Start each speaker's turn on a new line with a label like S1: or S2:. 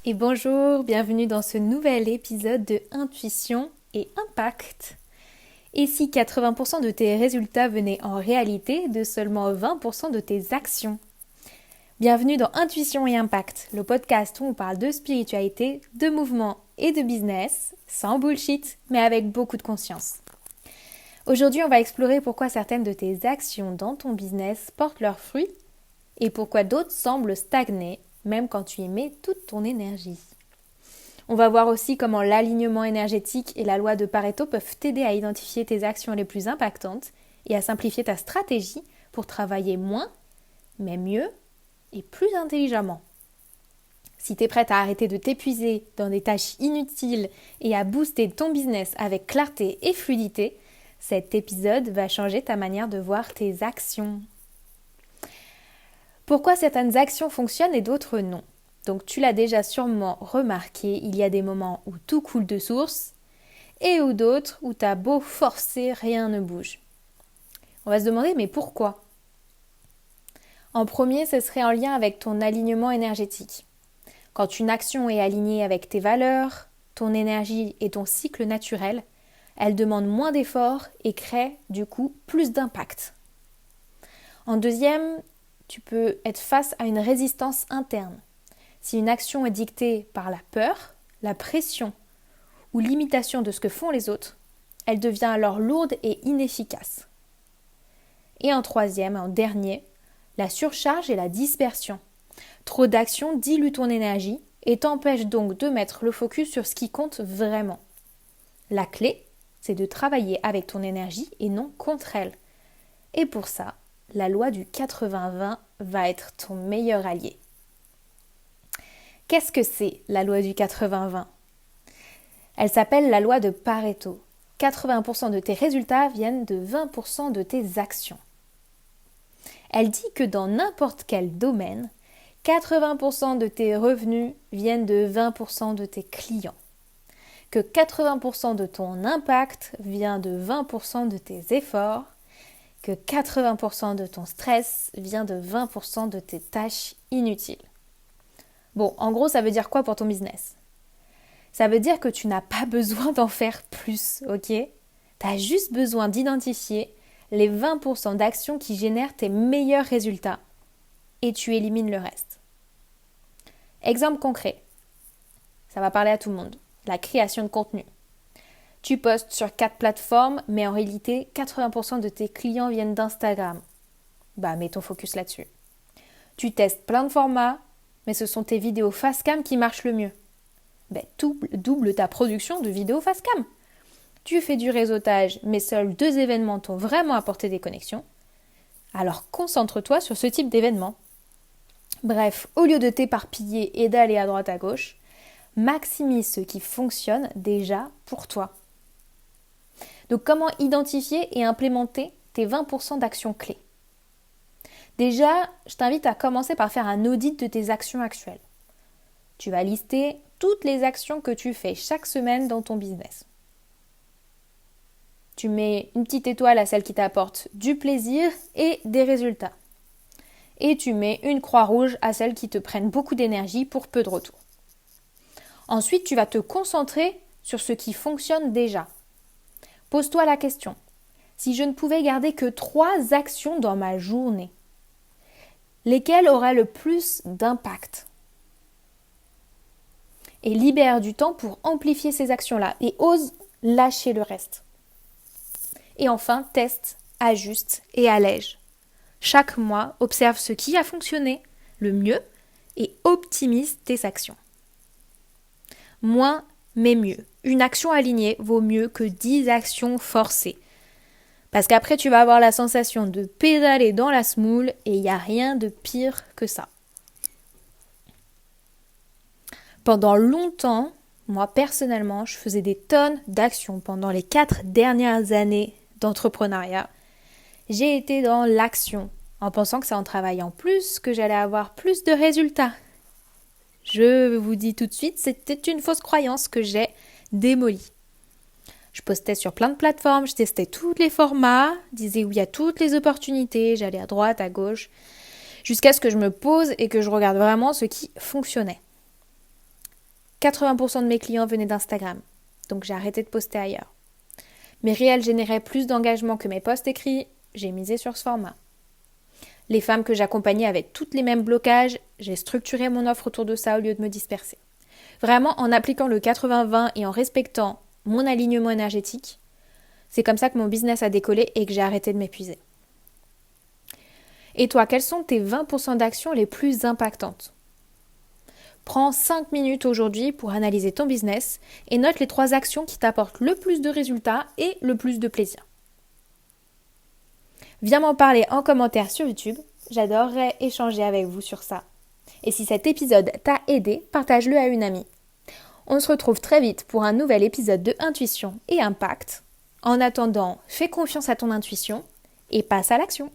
S1: Et bonjour, bienvenue dans ce nouvel épisode de Intuition et Impact. Et si 80% de tes résultats venaient en réalité de seulement 20% de tes actions? Bienvenue dans Intuition et Impact, le podcast où on parle de spiritualité, de mouvement et de business, sans bullshit, mais avec beaucoup de conscience. Aujourd'hui, on va explorer pourquoi certaines de tes actions dans ton business portent leurs fruits et pourquoi d'autres semblent stagner, même quand tu y mets toute ton énergie. On va voir aussi comment l'alignement énergétique et la loi de Pareto peuvent t'aider à identifier tes actions les plus impactantes et à simplifier ta stratégie pour travailler moins, mais mieux et plus intelligemment. Si tu es prête à arrêter de t'épuiser dans des tâches inutiles et à booster ton business avec clarté et fluidité, cet épisode va changer ta manière de voir tes actions. Pourquoi certaines actions fonctionnent et d'autres non? Donc tu l'as déjà sûrement remarqué, il y a des moments où tout coule de source et où d'autres où t'as beau forcer, rien ne bouge. On va se demander mais pourquoi? En premier, ce serait en lien avec ton alignement énergétique. Quand une action est alignée avec tes valeurs, ton énergie et ton cycle naturel, elle demande moins d'efforts et crée du coup plus d'impact. En deuxième, tu peux être face à une résistance interne. Si une action est dictée par la peur, la pression ou l'imitation de ce que font les autres, elle devient alors lourde et inefficace. Et en troisième, en dernier, la surcharge et la dispersion. Trop d'actions diluent ton énergie et t'empêchent donc de mettre le focus sur ce qui compte vraiment. La clé, c'est de travailler avec ton énergie et non contre elle. Et pour ça, la loi du 80-20 va être ton meilleur allié. Qu'est-ce que c'est la loi du 80-20? Elle s'appelle la loi de Pareto. 80% de tes résultats viennent de 20% de tes actions. Elle dit que dans n'importe quel domaine, 80% de tes revenus viennent de 20% de tes clients. Que 80% de ton impact vient de 20% de tes efforts. Que 80% de ton stress vient de 20% de tes tâches inutiles. Bon, en gros, ça veut dire quoi pour ton business? Ça veut dire que tu n'as pas besoin d'en faire plus, ok? Tu as juste besoin d'identifier les 20% d'actions qui génèrent tes meilleurs résultats et tu élimines le reste. Exemple concret, ça va parler à tout le monde, la création de contenu. Tu postes sur 4 plateformes, mais en réalité, 80% de tes clients viennent d'Instagram. Bah, mets ton focus là-dessus. Tu testes plein de formats, mais ce sont tes vidéos face cam qui marchent le mieux. Ben, double ta production de vidéos face cam. Tu fais du réseautage, mais seuls 2 événements t'ont vraiment apporté des connexions. Alors concentre-toi sur ce type d'événement. Bref, au lieu de t'éparpiller et d'aller à droite à gauche, maximise ce qui fonctionne déjà pour toi. Donc comment identifier et implémenter tes 20% d'actions clés? Déjà, je t'invite à commencer par faire un audit de tes actions actuelles. Tu vas lister toutes les actions que tu fais chaque semaine dans ton business. Tu mets une petite étoile à celles qui t'apportent du plaisir et des résultats. Et tu mets une croix rouge à celles qui te prennent beaucoup d'énergie pour peu de retour. Ensuite, tu vas te concentrer sur ce qui fonctionne déjà. Pose-toi la question. Si je ne pouvais garder que 3 actions dans ma journée, lesquelles auraient le plus d'impact? Et libère du temps pour amplifier ces actions-là et ose lâcher le reste. Et enfin, teste, ajuste et allège. Chaque mois, observe ce qui a fonctionné le mieux et optimise tes actions. Moins mais mieux. Une action alignée vaut mieux que 10 actions forcées. Parce qu'après, tu vas avoir la sensation de pédaler dans la semoule et il n'y a rien de pire que ça. Pendant longtemps, moi personnellement, je faisais des tonnes d'actions pendant les 4 dernières années d'entrepreneuriat. J'ai été dans l'action, en pensant que c'est en travaillant plus que j'allais avoir plus de résultats. Je vous dis tout de suite, c'était une fausse croyance que j'ai démolie. Je postais sur plein de plateformes, je testais tous les formats, disais oui à toutes les opportunités, j'allais à droite, à gauche, jusqu'à ce que je me pose et que je regarde vraiment ce qui fonctionnait. 80% de mes clients venaient d'Instagram, donc j'ai arrêté de poster ailleurs. Mes réels généraient plus d'engagement que mes posts écrits, j'ai misé sur ce format. Les femmes que j'accompagnais avaient toutes les mêmes blocages, j'ai structuré mon offre autour de ça au lieu de me disperser. Vraiment, en appliquant le 80-20 et en respectant mon alignement énergétique, c'est comme ça que mon business a décollé et que j'ai arrêté de m'épuiser. Et toi, quelles sont tes 20% d'actions les plus impactantes ? Prends 5 minutes aujourd'hui pour analyser ton business et note les 3 actions qui t'apportent le plus de résultats et le plus de plaisir. Viens m'en parler en commentaire sur YouTube, j'adorerais échanger avec vous sur ça. Et si cet épisode t'a aidé, partage-le à une amie. On se retrouve très vite pour un nouvel épisode de Intuition et Impact. En attendant, fais confiance à ton intuition et passe à l'action.